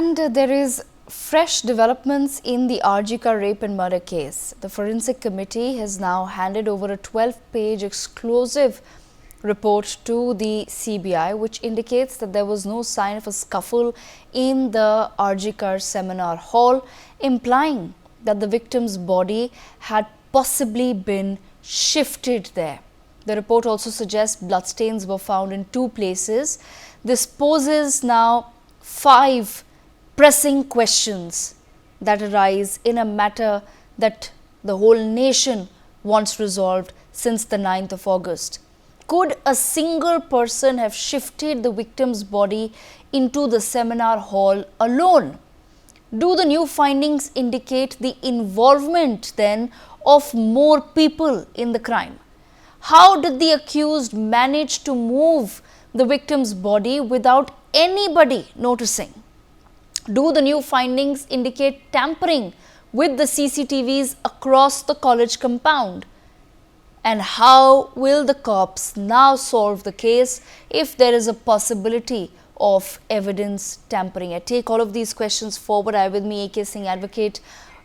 And there is fresh developments in the RGK rape and murder case. The forensic committee has now handed over a 12-page exclusive report to the CBI, which indicates that there was no sign of a scuffle in the RGK seminar hall, implying that the victim's body had possibly been shifted there. The report also suggests bloodstains were found in 2 places. This poses now 5 pressing questions that arise in a matter that the whole nation wants resolved since the 9th of August. Could a single person have shifted the victim's body into the seminar hall alone? Do the new findings indicate the involvement then of more people in the crime? How did the accused manage to move the victim's body without anybody noticing? Do the new findings indicate tampering with the CCTVs across the college compound? And how will the cops now solve the case if there is a possibility of evidence tampering? I take all of these questions forward. I have with me A.K. Singh, advocate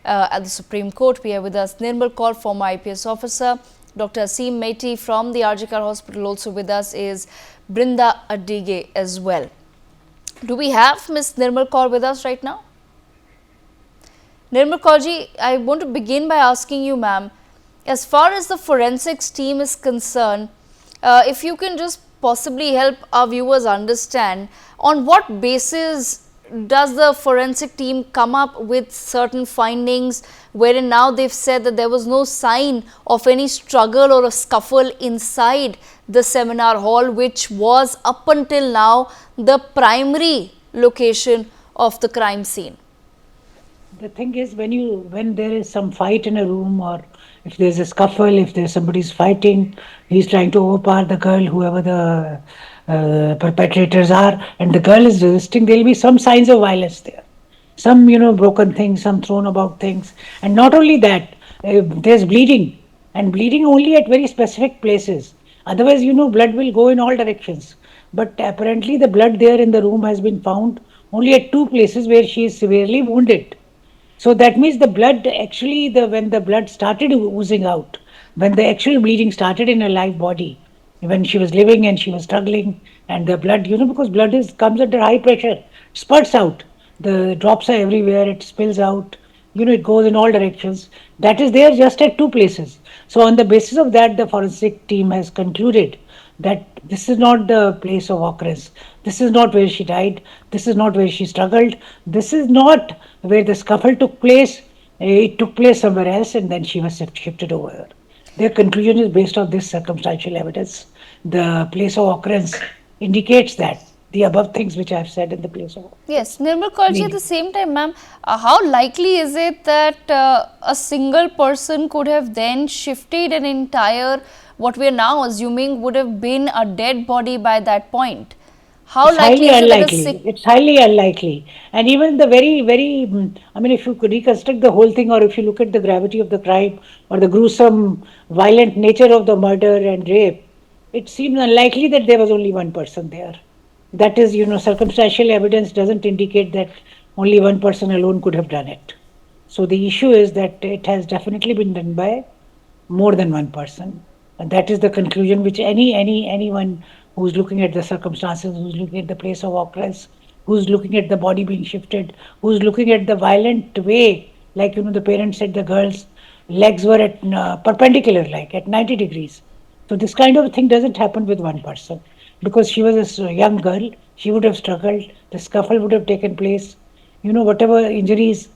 at the Supreme Court. We have with us Nirmal Kaur, former IPS officer. Dr. Aseem Meity from the RGK Hospital. Also with us is Brinda Adige as well. Do we have Ms. Nirmal Kaur with us right now? Nirmal Kaur ji, I want to begin by asking you, ma'am, as far as the forensics team is concerned, if you can just possibly help our viewers understand on what basis does the forensic team come up with certain findings wherein now they've said that there was no sign of any struggle or a scuffle inside the seminar hall, which was up until now the primary location of the crime scene? The thing is, when there is some fight in a room, or if there's a scuffle, if there's somebody's fighting, he's trying to overpower the girl, whoever the perpetrators are, and the girl is resisting, there'll be some signs of violence there. Some, broken things, some thrown about things. And not only that, there's bleeding, and bleeding only at very specific places. Otherwise, blood will go in all directions. But apparently the blood there in the room has been found only at 2 places where she is severely wounded. So that means the blood actually, when the blood started oozing out, when the actual bleeding started in her live body, when she was living and she was struggling, and the blood, because blood comes under high pressure, spurts out. The drops are everywhere, it spills out, it goes in all directions. That is there just at 2 places. So on the basis of that, the forensic team has concluded that this is not the place of occurrence. This is not where she died. This is not where she struggled. This is not where the scuffle took place. It took place somewhere else, and then she was shifted over. Their conclusion is based on this circumstantial evidence. The place of occurrence indicates that. The above things which I have said in the place of. Yes, Nirmal Kaur ji, at the same time, ma'am, how likely is it that a single person could have then shifted an entire, what we are now assuming would have been a dead body by that point? How It's likely highly is it unlikely. It's highly unlikely. And even the if you could reconstruct the whole thing, or if you look at the gravity of the crime or the gruesome, violent nature of the murder and rape, it seems unlikely that there was only one person there. That is, circumstantial evidence doesn't indicate that only one person alone could have done it. So the issue is that it has definitely been done by more than one person. And that is the conclusion which anyone who's looking at the circumstances, who's looking at the place of occurrence, who's looking at the body being shifted, who's looking at the violent way, like, the parents said the girl's legs were at perpendicular, like at 90 degrees. So this kind of thing doesn't happen with one person. Because she was a young girl, she would have struggled, the scuffle would have taken place, whatever injuries,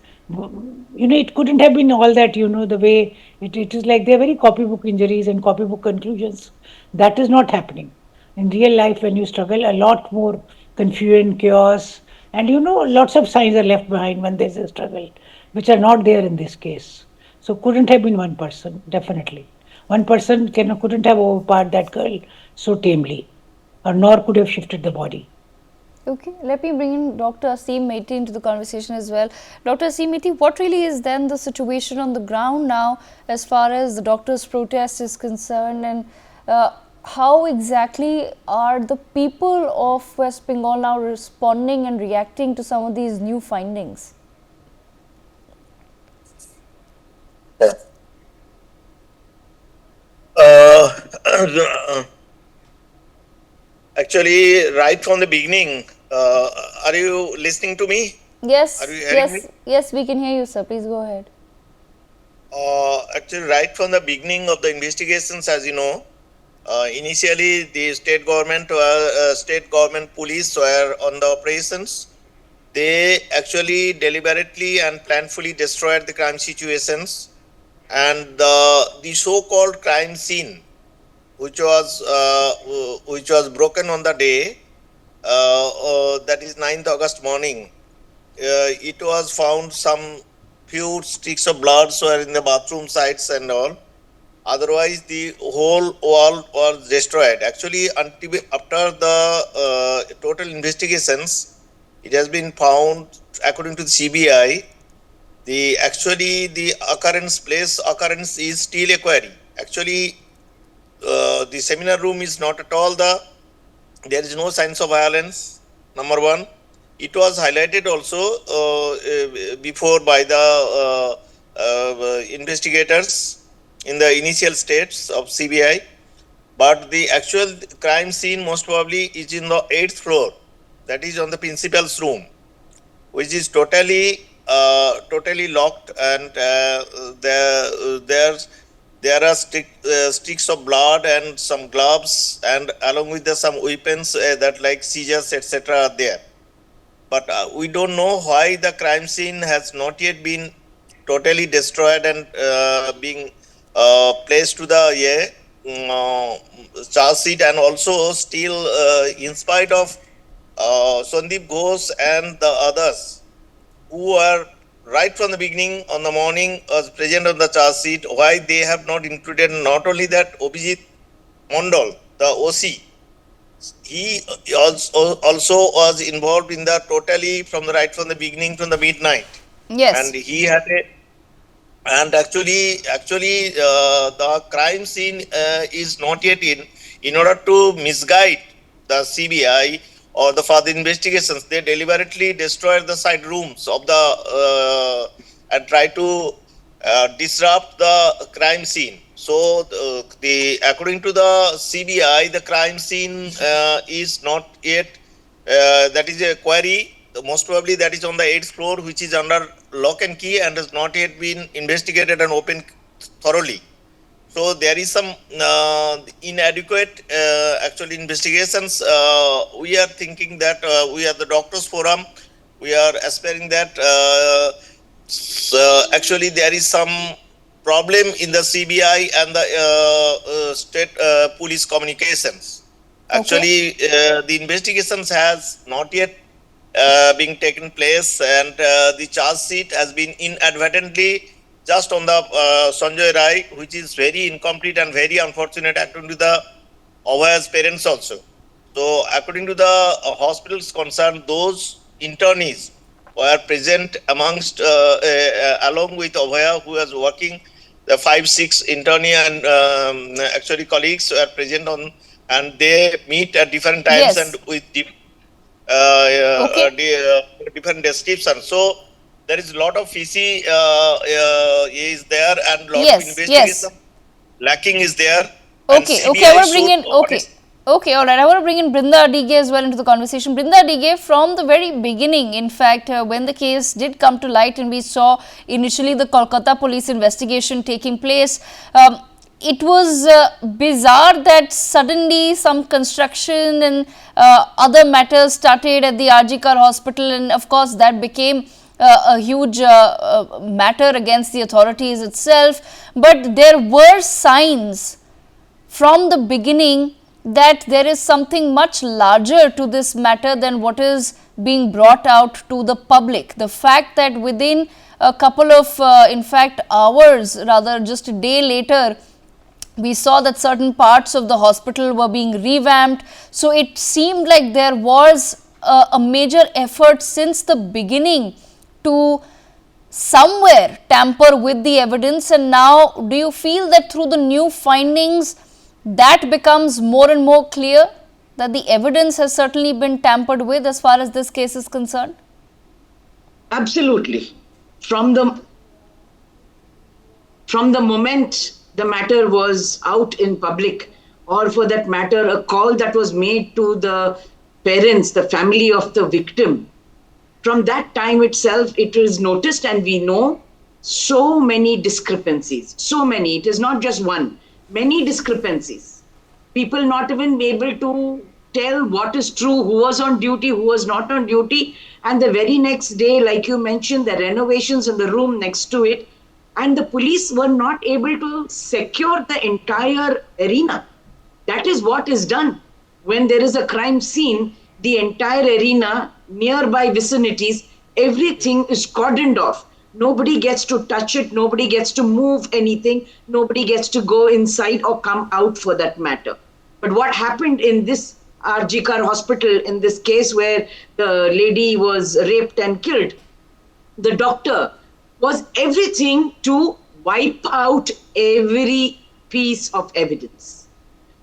it couldn't have been all that, the way it is like they're very copybook injuries and copybook conclusions. That is not happening. In real life, when you struggle, a lot more confusion, chaos, and lots of signs are left behind when there's a struggle, which are not there in this case. So couldn't have been one person, definitely. One person couldn't have overpowered that girl so tamely, or nor could have shifted the body. Okay, let me bring in Dr. Aseem Meity into the conversation as well. Dr. Aseem Meity, what really is then the situation on the ground now as far as the doctors' protest is concerned, and how exactly are the people of West Bengal now responding and reacting to some of these new findings? Yeah. Uh, Actually, right from the beginning, are you listening to me? Are you Yes, hearing me? yes, yes, we can hear you, sir. Please go ahead. Actually, right from the beginning of the investigations, as you know, initially the state government police were on the operations. They actually deliberately and planfully destroyed the crime situations, and the so-called crime scene, which was broken on the day, that is 9th August morning. It was found some few streaks of blood were in the bathroom sites and all. Otherwise, the whole wall was destroyed. Actually, until after the total investigations, it has been found, according to the CBI, the occurrence is still a query. Actually, the seminar room is not at all there is no signs of violence. Number one, it was highlighted also before by the investigators in the initial states of CBI. But the actual crime scene most probably is in the eighth floor, that is on the principal's room, which is totally locked, and there are sticks of blood and some gloves, and along with some weapons that like scissors, etc. are there. But we don't know why the crime scene has not yet been totally destroyed and being placed to the charge sheet. And also still, in spite of Sandeep Ghosh and the others who are right from the beginning on the morning was present on the charge sheet, why they have not included not only that Obhijit Mondal, the OC, he also was involved in the totally from the right from the beginning to the midnight, and Yes, he had a and actually the crime scene is not yet in order to misguide the CBI or the further investigations. They deliberately destroyed the side rooms of the and try to disrupt the crime scene. So the according to the CBI, the crime scene is not yet that is a query. Most probably that is on the eighth floor, which is under lock and key and has not yet been investigated and opened thoroughly. So there is some inadequate actual investigations. We are thinking that we are the Doctors Forum. We are aspiring that actually there is some problem in the CBI and the state police communications. okay. Actually, the investigations has not yet being taken place, and the charge sheet has been inadvertently just on the Sanjay Rai, which is very incomplete and very unfortunate according to the Abhaya's parents also. So, according to the hospitals concerned, those internees were present amongst, along with Abhaya, who was working, the 5, 6 internee and actually colleagues were present on, and they meet at different times and Yes, with okay. different descriptions. So there is a lot of fishy is there, and lot of Yes, investigation yes. lacking is there, and Okay, okay, I CBI want to bring should in, okay, okay, all right. I want to bring in Brinda Adige as well into the conversation. Brinda Adige, from the very beginning, in fact, when the case did come to light and we saw initially the Kolkata police investigation taking place, it was bizarre that suddenly some construction and other matters started at the RG Kar hospital, and of course that became a huge matter against the authorities itself. But there were signs from the beginning that there is something much larger to this matter than what is being brought out to the public. The fact that within a couple of, in fact, hours, rather just a day later, we saw that certain parts of the hospital were being revamped. So it seemed like there was a major effort since the beginning to somewhere tamper with the evidence. And now, do you feel that through the new findings, that becomes more and more clear that the evidence has certainly been tampered with as far as this case is concerned? Absolutely. From the from the moment the matter was out in public, or for that matter, a call that was made to the parents, the family of the victim, from that time itself, it is noticed, and we know so many discrepancies. So many. It is not just one, many discrepancies. People not even able to tell what is true, who was on duty, who was not on duty. And the very next day, like you mentioned, the renovations in the room next to it, and the police were not able to secure the entire arena. That is what is done. When there is a crime scene, the entire arena, nearby vicinities, everything is cordoned off. Nobody gets to touch it, nobody gets to move anything, nobody gets to go inside or come out for that matter. But what happened in this RG hospital, in this case where the lady was raped and killed, the doctor was everything to wipe out every piece of evidence,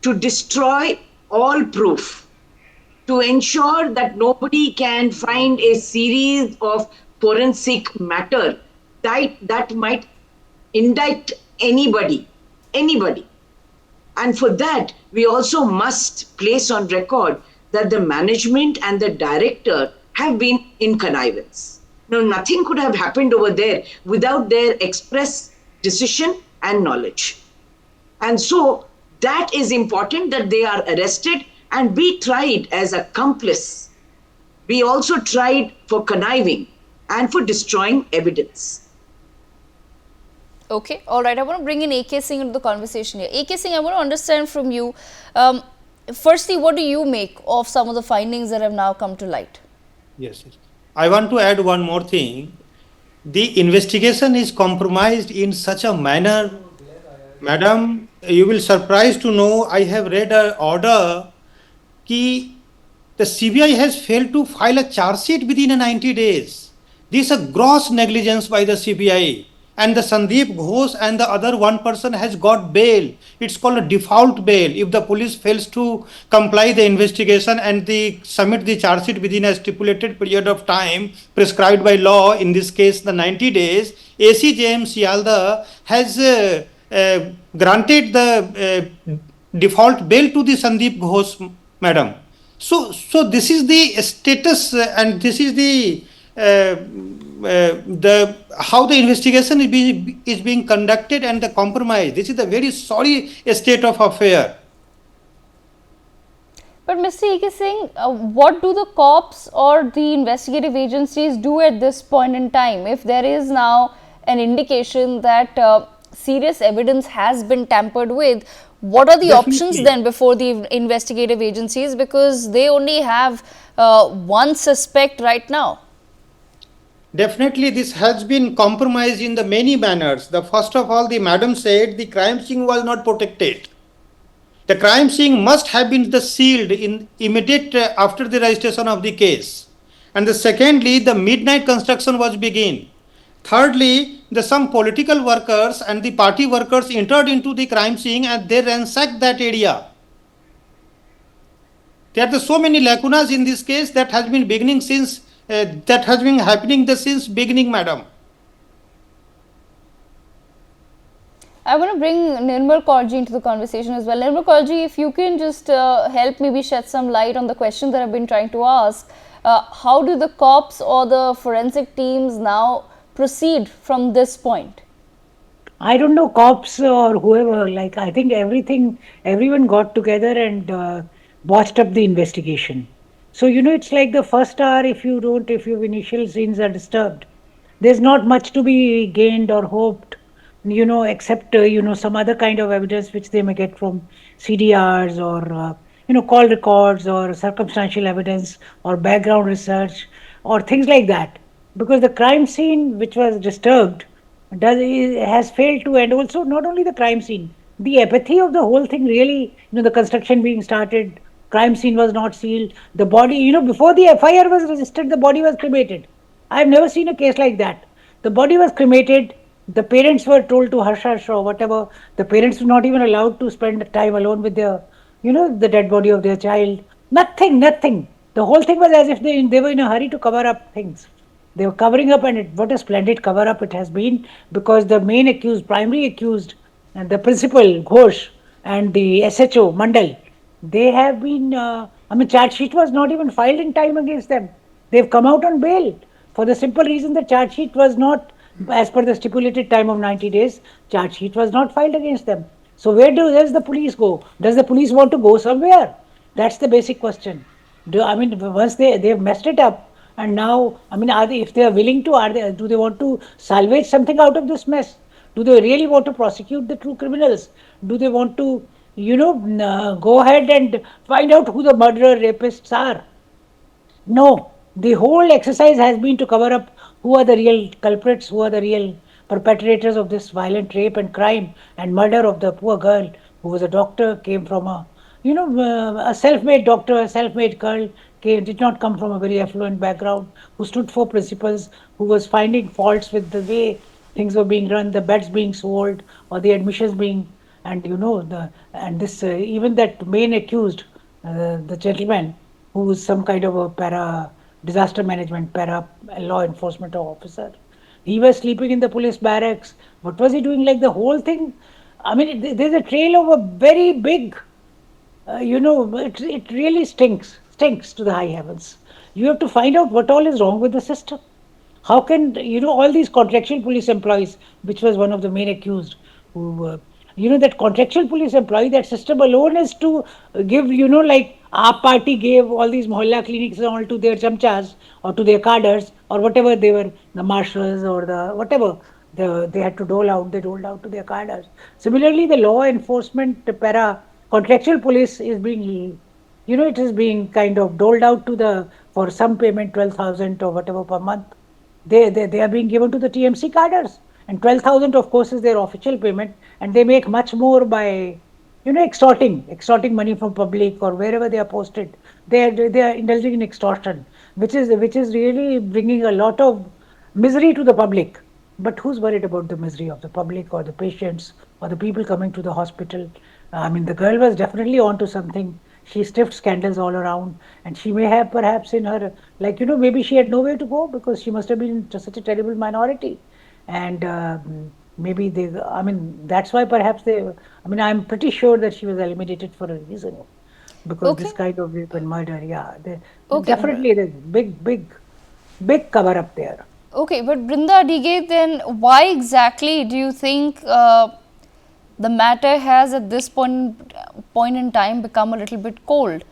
to destroy all proof, to ensure that nobody can find a series of forensic matter that might indict anybody. And for that, we also must place on record that the management and the director have been in connivance. Now, nothing could have happened over there without their express decision and knowledge. And so that is important, that they are arrested and be tried as accomplice. We also tried for conniving and for destroying evidence. Okay, all right. I want to bring in AK Singh into the conversation here. AK Singh, I want to understand from you, firstly, what do you make of some of the findings that have now come to light? Yes, yes. I want to add one more thing. The investigation is compromised in such a manner, madam, you will surprised to know I have read an order कि the CBI has failed to file a charge sheet within 90 days. This is a gross negligence by the CBI. And the Sandeep Ghosh and the other one person has got bail. It's called a default bail. If the police fails to comply the investigation and they submit the charge sheet within a stipulated period of time prescribed by law, in this case the 90 days, ACJM Sialda has granted the default bail to the Sandeep Ghosh, madam. So this is the status and this is the how the investigation is being conducted and the compromise. This is a very sorry state of affair. But Mr. AK Singh, what do the cops or the investigative agencies do at this point in time if there is now an indication that serious evidence has been tampered with? What are the options then before the investigative agencies, because they only have one suspect right now? Definitely this has been compromised in the many manners. The first of all, the madam said the crime scene was not protected. The crime scene must have been sealed in immediate after the registration of the case. And the secondly, the midnight construction was begin. Thirdly, some political workers and the party workers entered into the crime scene and they ransacked that area. There are so many lacunas in this case that has been beginning since that has been happening since beginning, madam. I want to bring Nirmal Kaurji into the conversation as well. Nirmal Kaurji, if you can just help maybe shed some light on the question that I've been trying to ask. How do the cops or the forensic teams now proceed from this point? I don't know, cops or whoever, like I think everyone got together and botched up the investigation. So, it's like the first hour, if your initial scenes are disturbed, there's not much to be gained or hoped, except, some other kind of evidence which they may get from CDRs or call records or circumstantial evidence or background research or things like that. Because the crime scene which was disturbed has failed to, and also not only the crime scene, the apathy of the whole thing really, the construction being started, crime scene was not sealed, the body, before the FIR was registered, the body was cremated. I've never seen a case like that. The body was cremated, The parents were told to hush hush or whatever. The parents were not even allowed to spend time alone with their, the dead body of their child. Nothing, nothing. The whole thing was as if they were in a hurry to cover up things. They were covering up, and what a splendid cover up it has been, because the main accused, primary accused, and the principal, Ghosh, and the SHO, Mandal, they have been, charge sheet was not even filed in time against them. They've come out on bail for the simple reason the charge sheet was not, as per the stipulated time of 90 days, charge sheet was not filed against them. So does the police go? Does the police want to go somewhere? That's the basic question. Once they've messed it up, and now, are they, if they are willing to, do they want to salvage something out of this mess? Do they really want to prosecute the true criminals? Do they want to, go ahead and find out who the murderer rapists are? No, the whole exercise has been to cover up who are the real culprits, who are the real perpetrators of this violent rape and crime and murder of the poor girl who was a doctor, came from a self-made doctor, a self-made girl, did not come from a very affluent background, who stood for principles, who was finding faults with the way things were being run, the beds being sold, or the admissions being, and this even that main accused, the gentleman who is some kind of a para disaster management, para law enforcement officer. He was sleeping in the police barracks. What was he doing? Like the whole thing. There's a trail of a very big, it really stinks to the high heavens. You have to find out what all is wrong with the system. How can, all these contractual police employees, which was one of the main accused, who, that contractual police employee, that system alone is to give, like our party gave all these mohalla clinics and all to their chamchas or to their cadres or whatever they were, the marshals or the whatever they had to they doled out to their cadres. Similarly, the law enforcement para contractual police is being, it is being kind of doled out to the, for some payment, 12,000 or whatever per month. They are being given to the TMC cadres, and 12,000 of course is their official payment, and they make much more by extorting money from public or wherever they are posted. They are indulging in extortion, which is really bringing a lot of misery to the public. But who's worried about the misery of the public or the patients or the people coming to the hospital? The girl was definitely onto something. She stiffed scandals all around, and she may have perhaps in her, like, maybe she had nowhere to go because she must have been just such a terrible minority. And maybe that's why perhaps I'm pretty sure that she was eliminated for a reason. Because this Okay. kind of rape and murder, yeah, Okay. definitely there's big cover up there. Okay, but Brinda Dige, then why exactly do you think the matter has at this point in time become a little bit cold?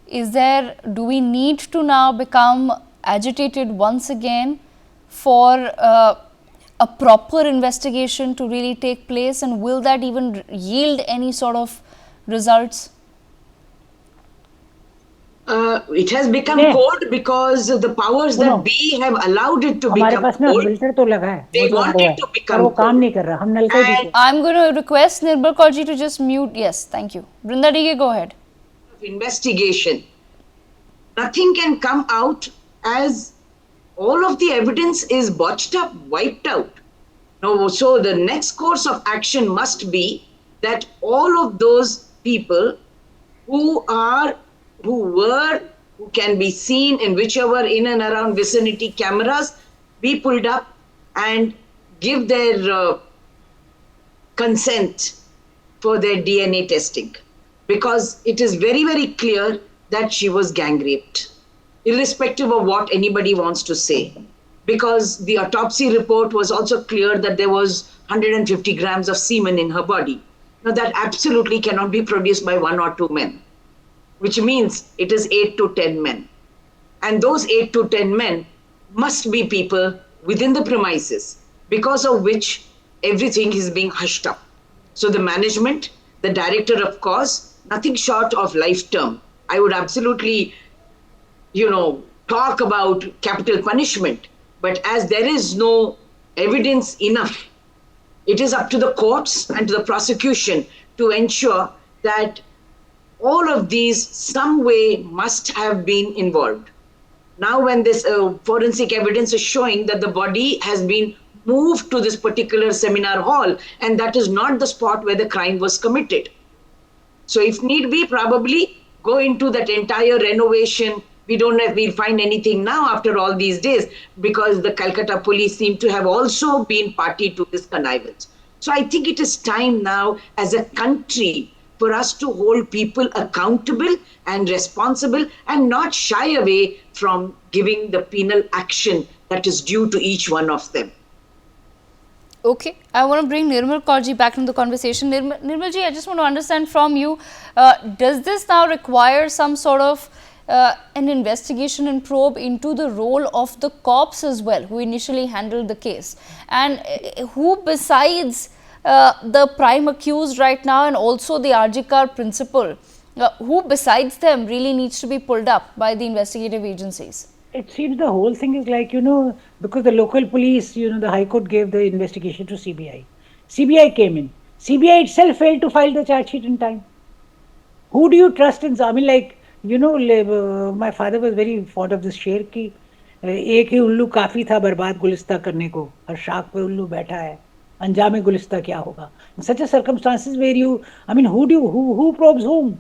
Do we need to now become agitated once again for a proper investigation to really take place, and will that even yield any sort of results? It has become नहीं, cold because the powers सुनो, that be have allowed it to हमारे become पास ना cold. Filter तो लगा है, वो They जो want हुआ it है, to पर वो become काम cold. नहीं कर रहा. हम नल का ही ठीक And है. I'm going to request Nirbal Kaurji to just mute. Yes, thank you. Brinda Dige, go ahead. investigation, nothing can come out as all of the evidence is botched up, wiped out. No, so the next course of action must be that all of those people who are, who were, who can be seen in whichever in and around vicinity cameras be pulled up and give their consent for their DNA testing, because it is very, very clear that she was gang raped, irrespective of what anybody wants to say. Because the autopsy report was also clear that there was 150 grams of semen in her body. Now, that absolutely cannot be produced by one or two men, which means it is 8 to 10 men. And those 8 to 10 men must be people within the premises, because of which everything is being hushed up. So the management, the director, of course, nothing short of life term. I would absolutely, talk about capital punishment. But as there is no evidence enough, it is up to the courts and to the prosecution to ensure that all of these some way must have been involved. Now, when this forensic evidence is showing that the body has been moved to this particular seminar hall, and that is not the spot where the crime was committed. So if need be, probably go into that entire renovation. We don't know if we'll find anything now after all these days, because the Calcutta police seem to have also been party to this connivance. So I think it is time now as a country for us to hold people accountable and responsible and not shy away from giving the penal action that is due to each one of them. Okay, I want to bring Nirmal Kaurji back into the conversation. Nirmal ji, I just want to understand from you, does this now require some sort of an investigation and probe into the role of the cops as well, who initially handled the case? And who besides the prime accused right now and also the RG principal, who besides them really needs to be pulled up by the investigative agencies? It seems the whole thing is like, because the local police, the High Court gave the investigation to CBI. CBI came in. CBI itself failed to file the charge sheet in time. Who do you trust in? I mean, like, my father was very fond of this शेर की एक ही उल्लू काफी था बर्बाद गुलिस्ता करने को हर शाख पे उल्लू बैठा है अंजाम गुलिस्ता क्या होगा in such a circumstances where who probes whom?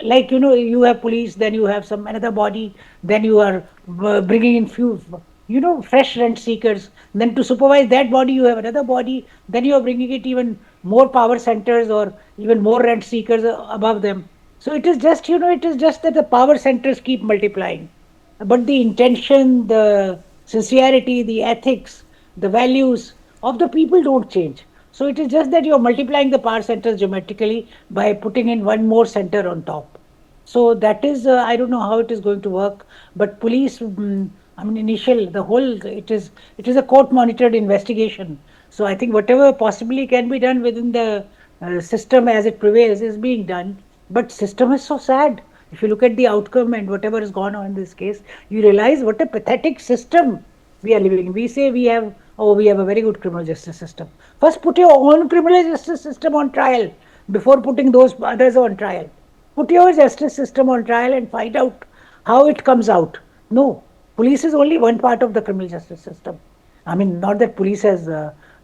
Like, you have police, then you have some another body, then you are bringing in few, fresh rent seekers, then to supervise that body you have another body, then you are bringing it even more power centers or even more rent seekers above them. So it is just, that the power centers keep multiplying, but the intention, the sincerity, the ethics, the values of the people don't change. So it is just that you are multiplying the power centers dramatically by putting in one more center on top. So that is, I don't know how it is going to work, but police, it is a court monitored investigation. So I think whatever possibly can be done within the system as it prevails is being done. But system is so sad. If you look at the outcome and whatever has gone on in this case, you realize what a pathetic system we are living in. We say we have a very good criminal justice system. First, put your own criminal justice system on trial before putting those others on trial. Put your justice system on trial and find out how it comes out. No, police is only one part of the criminal justice system. I mean, not that police has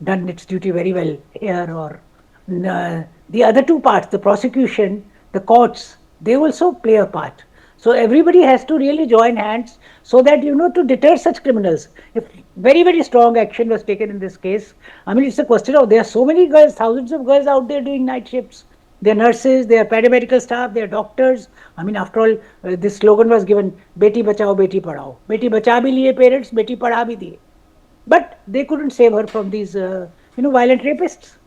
done its duty very well here or the other two parts, the prosecution, the courts, they also play a part. So everybody has to really join hands so that, to deter such criminals. If very, very strong action was taken in this case, I mean, it's a question of, there are so many girls, thousands of girls out there doing night shifts. They are nurses, they are paramedical staff, they are doctors. I mean, after all, this slogan was given, Beti Bachao, Beti Padhao. Beti Bacha bhi liye parents, Beti Padha bhi diye. But they couldn't save her from these, violent rapists.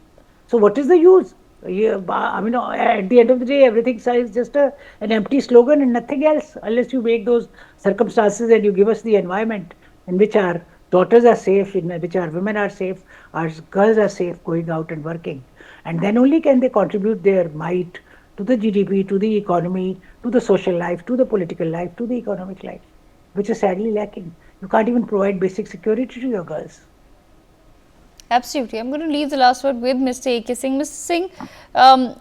So what is the use? At the end of the day, everything is just an empty slogan and nothing else, unless you make those circumstances and you give us the environment in which our daughters are safe, in which our women are safe, our girls are safe going out and working. And then only can they contribute their might to the GDP, to the economy, to the social life, to the political life, to the economic life, which is sadly lacking. You can't even provide basic security to your girls. Absolutely. I'm going to leave the last word with Mr. A.K. Singh. Mr. Singh,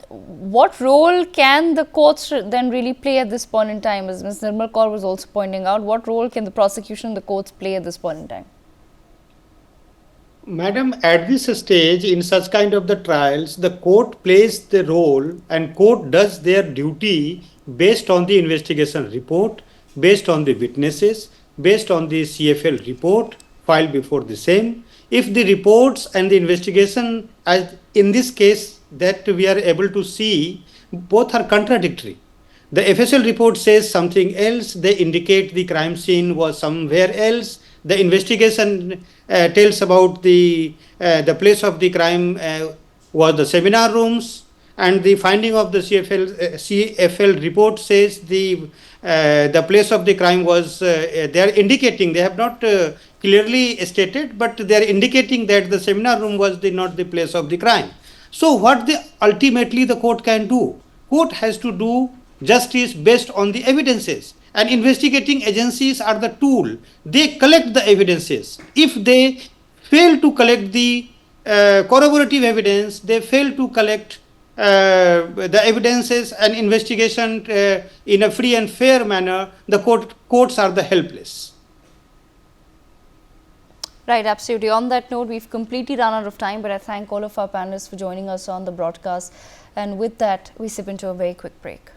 what role can the courts then really play at this point in time? As Ms. Nirmal Kaur was also pointing out, what role can the prosecution and the courts play at this point in time? Madam, at this stage, in such kind of the trials, the court plays the role and court does their duty based on the investigation report, based on the witnesses, based on the CFL report filed before the same. If the reports and the investigation, as in this case that we are able to see, both are contradictory. The FSL report says something else, they indicate the crime scene was somewhere else. The investigation tells about the place of the crime was the seminar rooms, and the finding of the CFL report says the place of the crime was, they are indicating, they have not clearly stated, but they are indicating that the seminar room was not the place of the crime. So what ultimately the court can do? Court has to do justice based on the evidences, and investigating agencies are the tool. They collect the evidences. If they fail to collect the corroborative evidence, they fail to collect the evidences and investigation in a free and fair manner, the courts are the helpless. Right, absolutely. On that note, we've completely run out of time, but I thank all of our panelists for joining us on the broadcast. And with that, we sip into a very quick break.